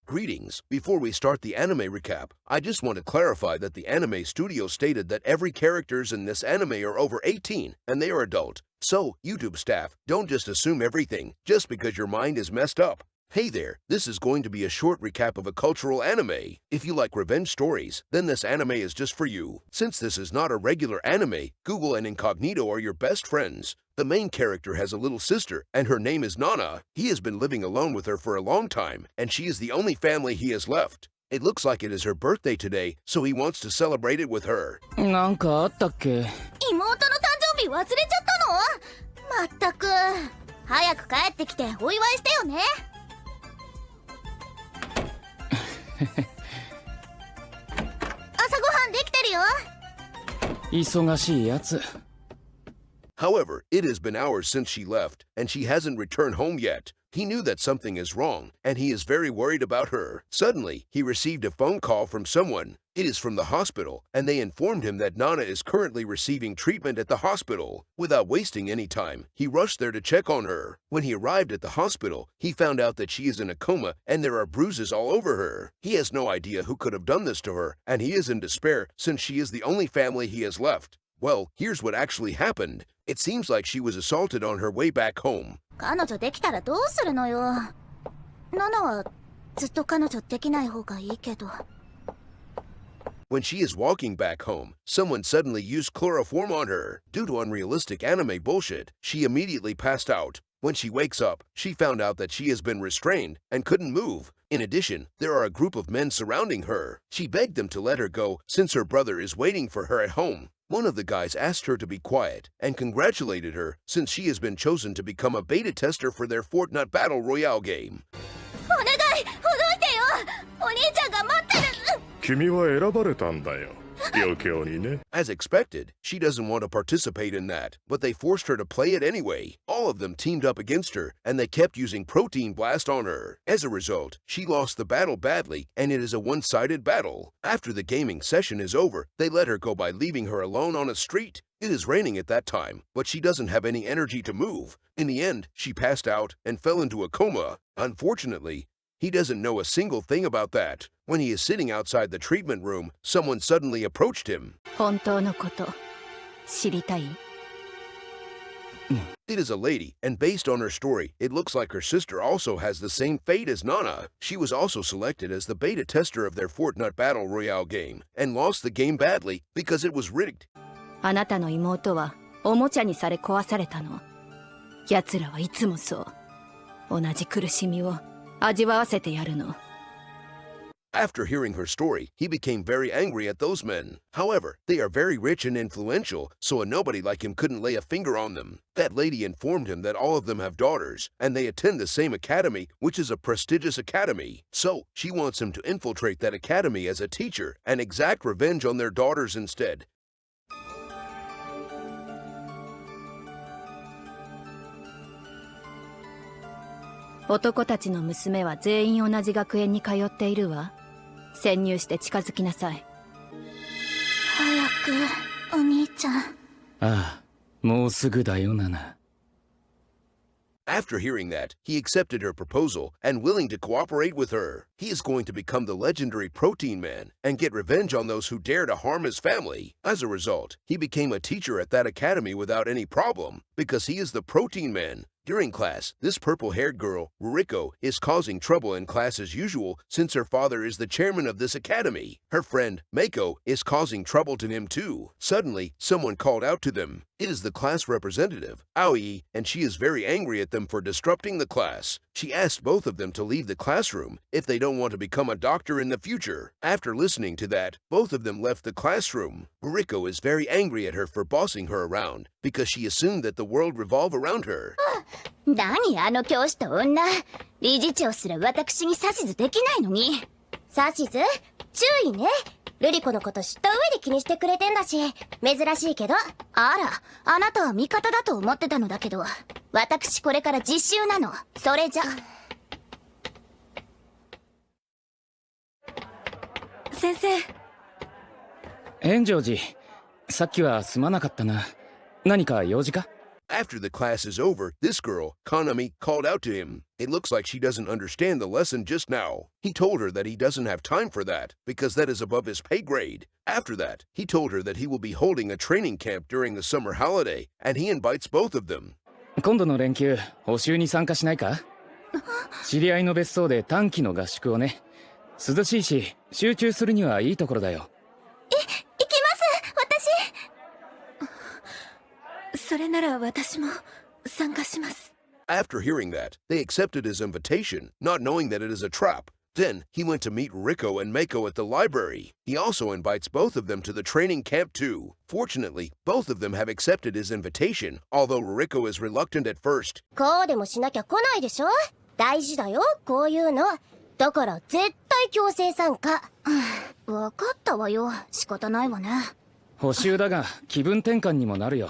Greetings. Before we start the anime recap, I just want to clarify that the anime studio stated that every characters in this anime are over 18 and they are adult. So, YouTube staff, don't just assume everything just because your mind is messed up. Hey there, this is going to be a short recap of a cultural anime. If you like revenge stories, then this anime is just for you. Since this is not a regular anime, Google and Incognito are your best friends. The main character has a little sister, and her name is Nana. He has been living alone with her for a long time, and she is the only family he has left. It looks like it is her birthday today, so he wants to celebrate it with her. なんかあったっけ？妹の誕生日忘れちゃったの？まったく。早く帰ってきてお祝いしてよね。朝ごはんできてるよ。忙しいやつ。However, it has been hours since she left, and she hasn't returned home yet. He knew that something is wrong, and he is very worried about her. Suddenly, he received a phone call from someone. It is from the hospital, and they informed him that Nana is currently receiving treatment at the hospital. Without wasting any time, he rushed there to check on her. When he arrived at the hospital, he found out that she is in a coma and there are bruises all over her. He has no idea who could have done this to her, and he is in despair since she is the only family he has left. Well, here's what actually happened. It seems like she was assaulted on her way back home. 彼女できたらどうするのよ。ナナはずっと彼女できない方がいいけど。When she is walking back home, someone suddenly used chloroform on her. Due to unrealistic anime bullshit, she immediately passed out. When she wakes up, she found out that she has been restrained and couldn't move. In addition, there are a group of men surrounding her. She begged them to let her go since her brother is waiting for her at home. One of the guys asked her to be quiet and congratulated her since she has been chosen to become a beta tester for their Fortnite Battle Royale game. お願い、ほどいてよ。お兄ちゃんが待ってる。君は選ばれたんだよ。余興にね。As expected, she doesn't want to participate in that, but they forced her to play it anyway. All of them teamed up against her, and they kept using Protein Blast on her. As a result, she lost the battle badly, and it is a one-sided battle. After the gaming session is over, they let her go by leaving her alone on a street. It is raining at that time, but she doesn't have any energy to move. In the end, she passed out and fell into a coma. Unfortunately, he doesn't know a single thing about that. When he is sitting outside the treatment room, someone suddenly approached him. 本当のこと知りたい？ It is a lady, and based on her story, it looks like her sister also has the same fate as Nana. She was also selected as the beta tester of their Fortnite Battle Royale game, and lost the game badly because it was rigged. あなたの妹はおもちゃにされ壊されたの。奴らはいつもそう。同じ苦しみを味わわせてやるの。 After hearing her story, he became very angry at those men. However, they are very rich and influential, so a nobody like him couldn't lay a finger on them. That lady informed him that all of them have daughters, and they attend the same academy, which is a prestigious academy. So, she wants him to infiltrate that academy as a teacher and exact revenge on their daughters instead. 男たちの娘は全員同じ学園に通っているわ。潜入して近づきなさい。早く、お兄ちゃん。ああ、もうすぐだよ、ナナ。After hearing that, he accepted her proposal and willing to cooperate with her. He is going to become the legendary Protein Man and get revenge on those who dare to harm his family. As a result, he became a teacher at that academy without any problem because he is the Protein Man. During class, this purple-haired girl, Ruriko, is causing trouble in class as usual since her father is the chairman of this academy. Her friend, Mako, is causing trouble to him too. Suddenly, someone called out to them. It is the class representative, Aoi, and she is very angry at them for disrupting the class. She asked both of them to leave the classroom if they don't want to become a doctor in the future. After listening to that, both of them left the classroom. Ruriko is very angry at her for bossing her around because she assumed that the world revolved around her. 何あの教師と女。理事長すら私に指図できないのに。指図？注意ね。ルリコのこと知った上で気にしてくれてんだし、珍しいけど。あら、あなたは味方だと思ってたのだけど、私これから実習なの。それじゃ。先生。炎上寺、さっきはすまなかったな。何か用事か？ After the class is over, this girl, Kanami, called out to him. It looks like she doesn't understand the lesson just now. He told her that he doesn't have time for that, because that is above his pay grade. After that, he told her that he will be holding a training camp during the summer holiday, and he invites both of them. 今度の連休補習に参加しないか？知り合いの別荘で短期の合宿をね。涼しいし集中するにはいいところだよ。行きます私。それなら私も参加します。 After hearing that, they accepted his invitation, not knowing that it is a trap. Then, he went to meet Riko and Meiko at the library. He also invites both of them to the training camp too. Fortunately, both of them have accepted his invitation, although Riko is reluctant at first. こうでもしなきゃ来ないでしょ。大事だよ、こういうの。だから絶対強制参加。わかったわよ、仕方ないわね。補習だが気分転換にもなるよ。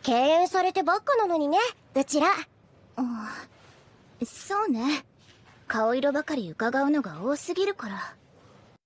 敬遠されてばっかなのにね、うちら。そうね。顔色ばかり伺うのが多すぎるから。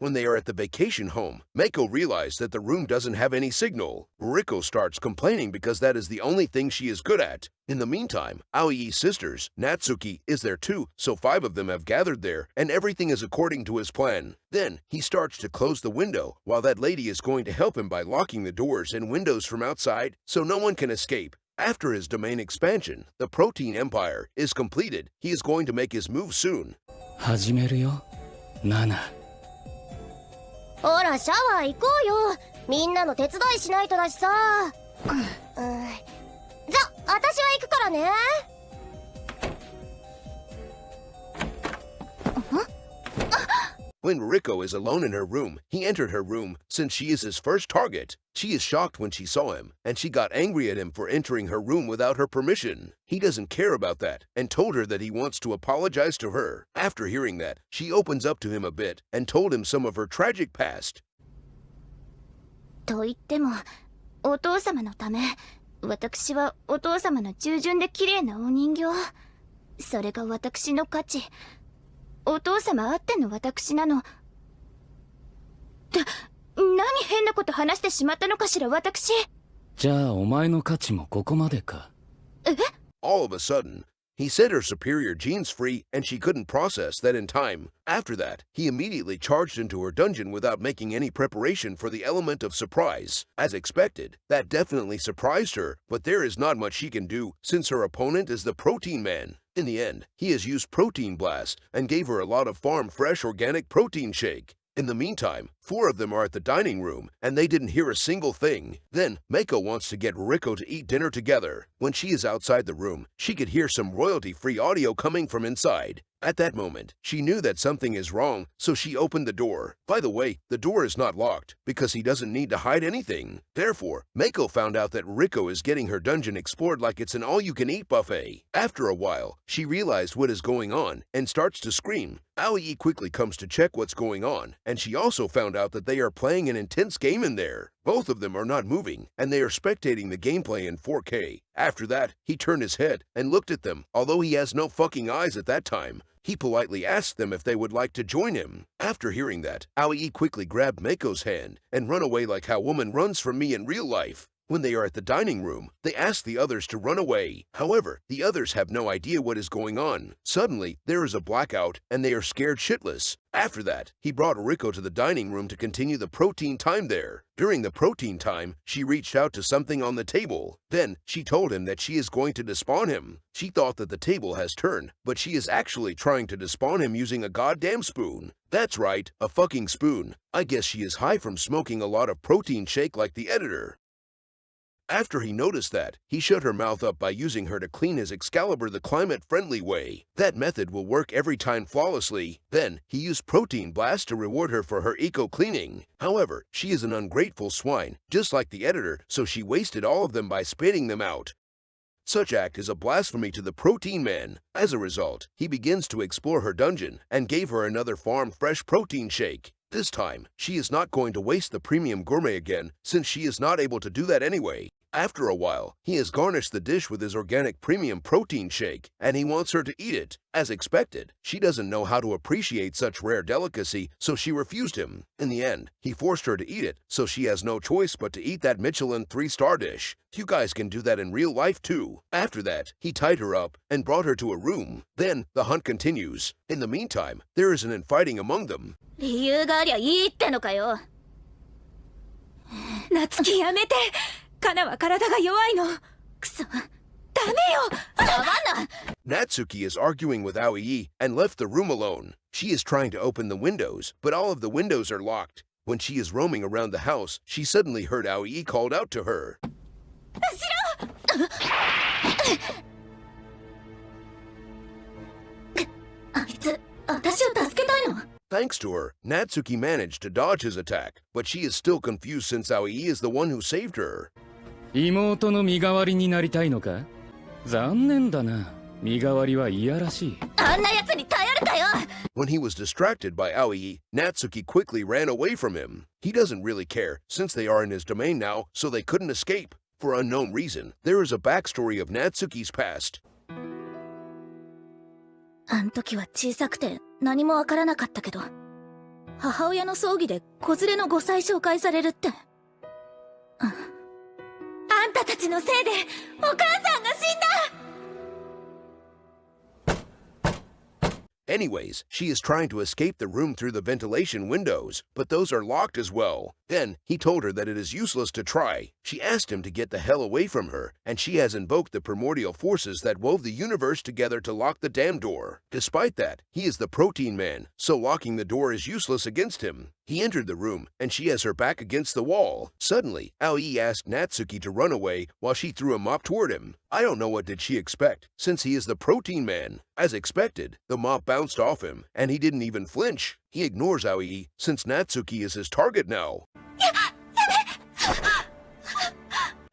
When they are at the vacation home, Meiko realizes that the room doesn't have any signal. Riko starts complaining because that is the only thing she is good at. In the meantime, Aoi's sisters, Natsuki, is there too, so 5 of them have gathered there, and everything is according to his plan. Then, he starts to close the window, while that lady is going to help him by locking the doors and windows from outside, so no one can escape. After his domain expansion, the Protein Empire is completed. He is going to make his move soon. 始めるよ、ナナ。ほらシャワー行こうよ。みんなの手伝いしないとだしさ。じゃ私は行くからね。When Riko is alone in her room, he entered her room since she is his first target. She is shocked when she saw him, and she got angry at him for entering her room without her permission. He doesn't care about that, and told her that he wants to apologize to her. After hearing that, she opens up to him a bit and told him some of her tragic past. と言っても、お父様のため、私はお父様の従順で綺麗なお人形。それが私の価値。お父様あっての私なの。何変なこと話してしまったのかしら私。じゃあお前の価値もここまでか。え？ All of a sudden, he set her superior genes free and she couldn't process that in time. After that, he immediately charged into her dungeon without making any preparation for the element of surprise. As expected, that definitely surprised her, but there is not much she can do since her opponent is the Protein Man. In the end, he has used Protein Blast and gave her a lot of farm fresh organic protein shake. In the meantime, 4 of them are at the dining room, and they didn't hear a single thing. Then, Meiko wants to get Riko to eat dinner together. When she is outside the room, she could hear some royalty-free audio coming from inside. At that moment, she knew that something is wrong, so she opened the door. By the way, the door is not locked, because he doesn't need to hide anything. Therefore, Meiko found out that Riko is getting her dungeon explored like it's an all-you-can-eat buffet. After a while, she realized what is going on, and starts to scream. Aoi quickly comes to check what's going on, and she also found out that they are playing an intense game in there. Both of them are not moving, and they are spectating the gameplay in 4K. After that, he turned his head and looked at them, although he has no fucking eyes at that time. He politely asked them if they would like to join him. After hearing that, Aoi quickly grabbed Meiko's hand and run away like how woman runs from me in real life. When they are at the dining room, they ask the others to run away. However, the others have no idea what is going on. Suddenly, there is a blackout, and they are scared shitless. After that, he brought Riko to the dining room to continue the protein time there. During the protein time, she reached out to something on the table. Then, she told him that she is going to despawn him. She thought that the table has turned, but she is actually trying to despawn him using a goddamn spoon. That's right, a fucking spoon. I guess she is high from smoking a lot of protein shake like the editor. After he noticed that, he shut her mouth up by using her to clean his Excalibur the climate-friendly way. That method will work every time flawlessly. Then, he used Protein Blast to reward her for her eco-cleaning. However, she is an ungrateful swine, just like the editor, so she wasted all of them by spitting them out. Such act is a blasphemy to the Protein Man. As a result, he begins to explore her dungeon and gave her another farm fresh protein shake. This time, she is not going to waste the premium gourmet again since she is not able to do that anyway. After a while, he has garnished the dish with his organic premium protein shake, and he wants her to eat it. As expected, she doesn't know how to appreciate such rare delicacy, so she refused him. In the end, he forced her to eat it, so she has no choice but to eat that Michelin 3-star dish. You guys can do that in real life too. After that, he tied her up and brought her to a room. Then, the hunt continues. In the meantime, there is an infighting among them. 理由がありゃいいってのかよ。夏希やめて。カナは体が弱いの。くそ。ダメよ。サバナ Natsuki is arguing with Aoi and left the room alone. She is trying to open the windows, but all of the windows are locked. When she is roaming around the house, she suddenly heard Aoi called out to her. あいつ、私を助けたいの Thanks to her, Natsuki managed to dodge his attack, but she is still confused since Aoi is the one who saved her. 妹の身代わりになりたいのか？残念だな。身代わりはいやらしい。あんな奴に頼るかよ When he was distracted by Aoi, Natsuki quickly ran away from him. He doesn't really care, since they are in his domain now, so they couldn't escape. For unknown reason, there is a backstory of Natsuki's past. あん時は小さくて何もわからなかったけど、母親の葬儀で子連れの5歳紹介されるって。あんたたちのせいでお母さんが死んだ。Anyways, she is trying to escape the room through the ventilation windows, but those are locked as well. Then, he told her that it is useless to try. She asked him to get the hell away from her, and she has invoked the primordial forces that wove the universe together to lock the damn door. Despite that, he is the protein man, so locking the door is useless against him. He entered the room, and she has her back against the wall. Suddenly, Aoi asked Natsuki to run away while she threw a mop toward him. I don't know what did she expect, since he is the protein man. As expected, the mop bounced off him, and he didn't even flinch. He ignores Aoi, since Natsuki is his target now.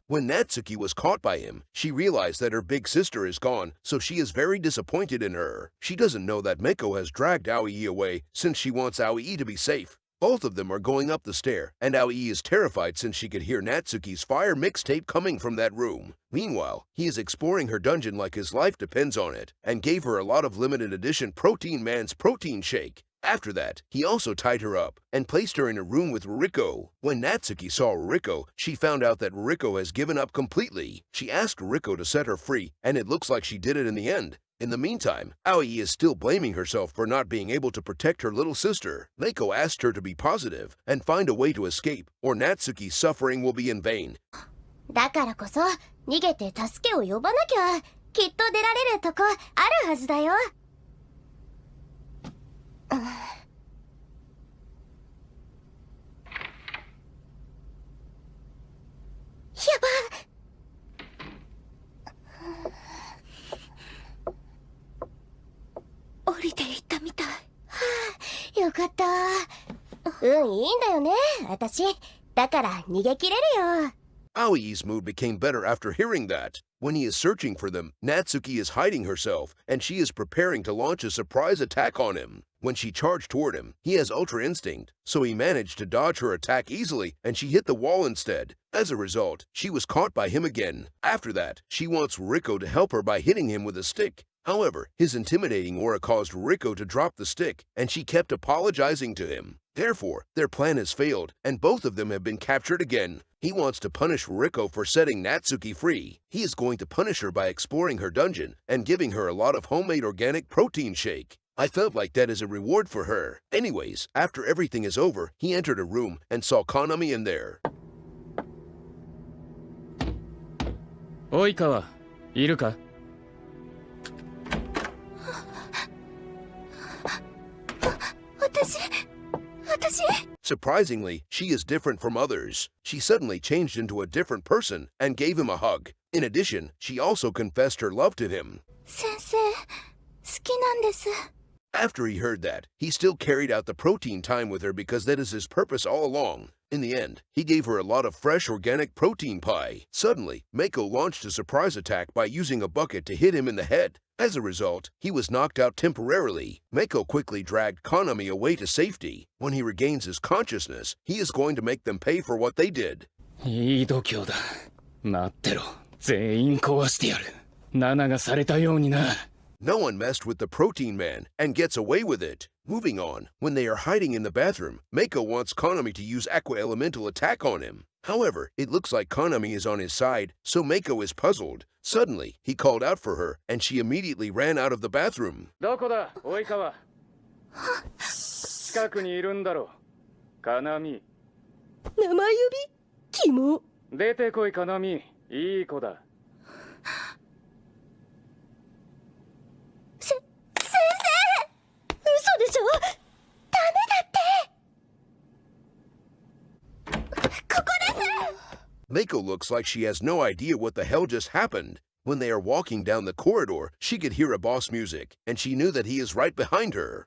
When Natsuki was caught by him, she realized that her big sister is gone, so she is very disappointed in her. She doesn't know that Meiko has dragged Aoi away, since she wants Aoi to be safe. Both of them are going up the stair, and Aoi is terrified since she could hear Natsuki's fire mixtape coming from that room. Meanwhile, he is exploring her dungeon like his life depends on it, and gave her a lot of limited edition Protein Man's protein shake. After that, he also tied her up and placed her in a room with Ruriko. When Natsuki saw Ruriko, she found out that Ruriko has given up completely. She asked Ruriko to set her free, and it looks like she did it in the end. In the meantime, Aoi is still blaming herself for not being able to protect her little sister. Meiko asked her to be positive and find a way to escape, or Natsuki's suffering will be in vain. だからこそ、逃げて助けを呼ばなきゃ、きっと出られるとこあるはずだよ。やば。降りていったみたい。よかった。運いいんだよね、私。だから逃げ切れるよ。Aoi's mood became better after hearing that. When he is searching for them, Natsuki is hiding herself, and she is preparing to launch a surprise attack on him. When she charged toward him, he has Ultra Instinct, so he managed to dodge her attack easily, and she hit the wall instead. As a result, she was caught by him again. After that, she wants Ruriko to help her by hitting him with a stick. However, his intimidating aura caused Ruriko to drop the stick, and she kept apologizing to him. Therefore, their plan has failed, and both of them have been captured again. He wants to punish Ruriko for setting Natsuki free. He is going to punish her by exploring her dungeon and giving her a lot of homemade organic protein shake. I felt like that is a reward for her. Anyways, after everything is over, he entered a room and saw Konami in there. 及川、いるか？私 Surprisingly, she is different from others. She suddenly changed into a different person and gave him a hug. In addition, she also confessed her love to him. 先生、好きなんです。 After he heard that, he still carried out the protein time with her because that is his purpose all along. In the end, he gave her a lot of fresh organic protein pie. Suddenly, Meiko launched a surprise attack by using a bucket to hit him in the head. As a result, he was knocked out temporarily. Meiko quickly dragged Konami away to safety. When he regains his consciousness, he is going to make them pay for what they did. いい度胸だ。待ってろ。全員壊してやる。7がされたようにな。No one messed with the protein man and gets away with it. Moving on, when they are hiding in the bathroom, Mako wants Konami to use Aqua Elemental attack on him. However, it looks like Konami is on his side, so Mako is puzzled. Suddenly, he called out for her, and she immediately ran out of the bathroom. どこだ、及川。近くにいるんだろ。カナミ。名前呼びキモ。出てこい、カナミ。いい子だ。先生、嘘でしょ。ダメだって。ここです。 Mako looks like she has no idea what the hell just happened. When they are walking down the corridor, she could hear a boss music, and she knew that he is right behind her.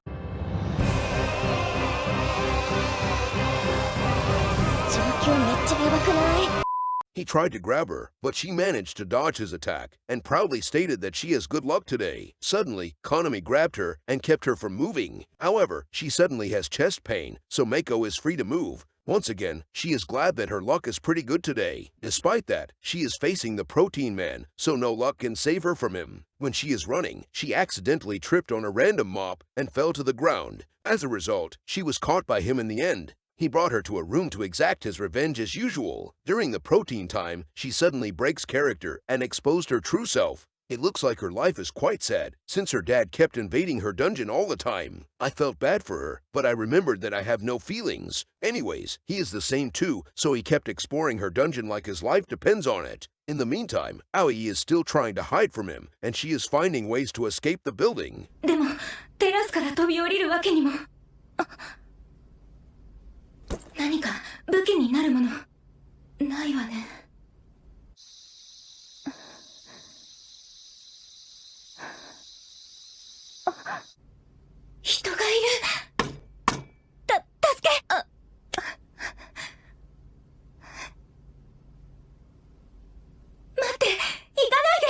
状況めっちゃやばくない？ He tried to grab her, but she managed to dodge his attack and proudly stated that she has good luck today. Suddenly, Konami grabbed her and kept her from moving. However, she suddenly has chest pain, so Mako is free to move. Once again, she is glad that her luck is pretty good today. Despite that, she is facing the protein man, so no luck can save her from him. When she is running, she accidentally tripped on a random mop and fell to the ground. As a result, she was caught by him in the end. He brought her to a room to exact his revenge as usual. During the protein time, she suddenly breaks character and exposed her true self. It looks like her life is quite sad, since her dad kept invading her dungeon all the time. I felt bad for her, but I remembered that I have no feelings. Anyways, he is the same too, so he kept exploring her dungeon like his life depends on it. In the meantime, Aoi is still trying to hide from him, and she is finding ways to escape the building. でもテラスから飛び降りるわけにも。何か武器になるものないわね。人がいる。助け。待って、行かないで。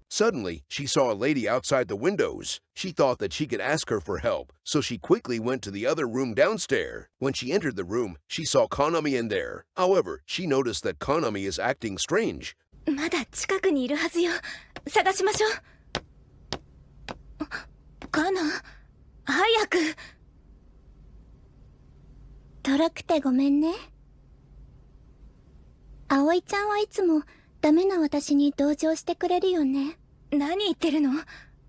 Suddenly, she saw a lady outside the windows. She thought that she could ask her for help, so she quickly went to the other room downstairs. When she entered the room, she saw Konami in there. However, she noticed that Konami is acting strange. まだ近くにいるはずよ。探しましょう。カナ、早く。とろくてごめんね。葵ちゃんはいつもダメな私に同情してくれるよね。何言ってるの？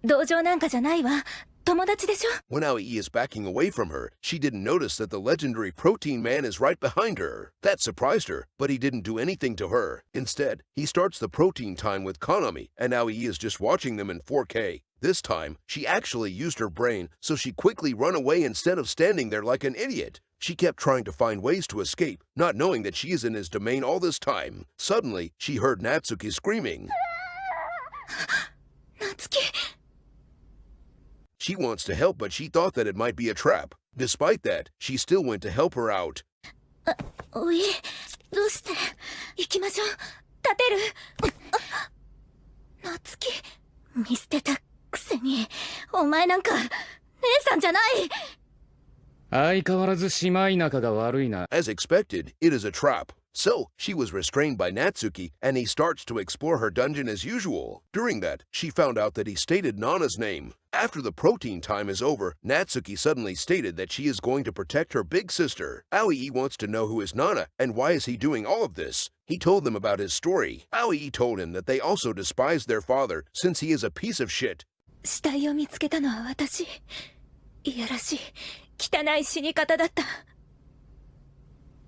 同情なんかじゃないわ。友達でしょ。 When Aoi is backing away from her, she didn't notice that the legendary protein man is right behind her. That surprised her, but he didn't do anything to her. Instead, he starts the protein time with Konami, and Aoi is just watching them in 4K. This time, she actually used her brain, so she quickly ran away instead of standing there like an idiot. She kept trying to find ways to escape, not knowing that she is in his domain all this time. Suddenly, she heard Natsuki screaming. 夏希。 She wants to help, but she thought that it might be a trap. Despite that, she still went to help her out. おい、どうして？行きましょう。立てる。夏希。見捨てたくせに、お前なんか姉さんじゃない。相変わらず姉妹仲が悪いな。 As expected, it is a trap. So, she was restrained by Natsuki, and he starts to explore her dungeon as usual. During that, she found out that he stated Nana's name. After the protein time is over, Natsuki suddenly stated that she is going to protect her big sister. Aoi wants to know who is Nana, and why is he doing all of this. He told them about his story. Aoi told him that they also despise their father, since he is a piece of shit. 死体を見つけたのは私。いやらしい、汚い死に方だった。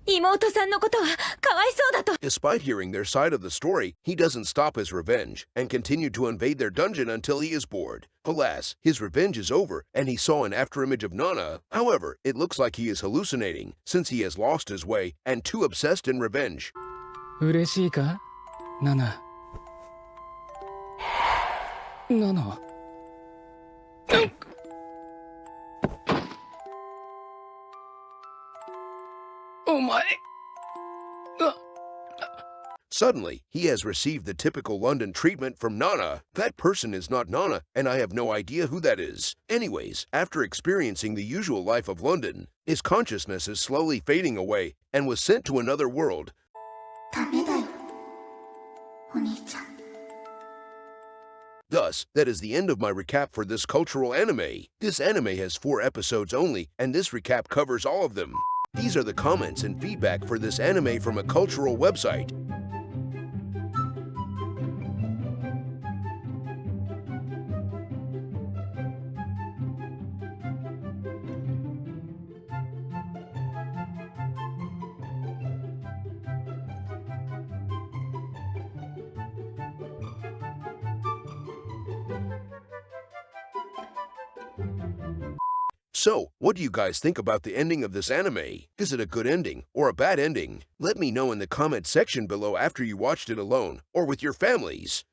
妹さんのことはかわいそうだと。 Despite hearing their side of the story, he doesn't stop his revenge and continued to invade their dungeon until he is bored. Alas, his revenge is over and he saw an afterimage of Nana. However, it looks like he is hallucinating since he has lost his way and too obsessed in revenge. 嬉しいか？ナナ。ナナ。お前。Suddenly, he has received the typical London treatment from Nana. That person is not Nana, and I have no idea who that is. Anyways, after experiencing the usual life of London, his consciousness is slowly fading away and was sent to another world. ダメだよ。お兄ちゃん。 Thus, that is the end of my recap for this cultural anime. This anime has 4 episodes only, and this recap covers all of them. These are the comments and feedback for this anime from a cultural website. So, what do you guys think about the ending of this anime? Is it a good ending or a bad ending? Let me know in the comment section below after you watched it alone or with your families.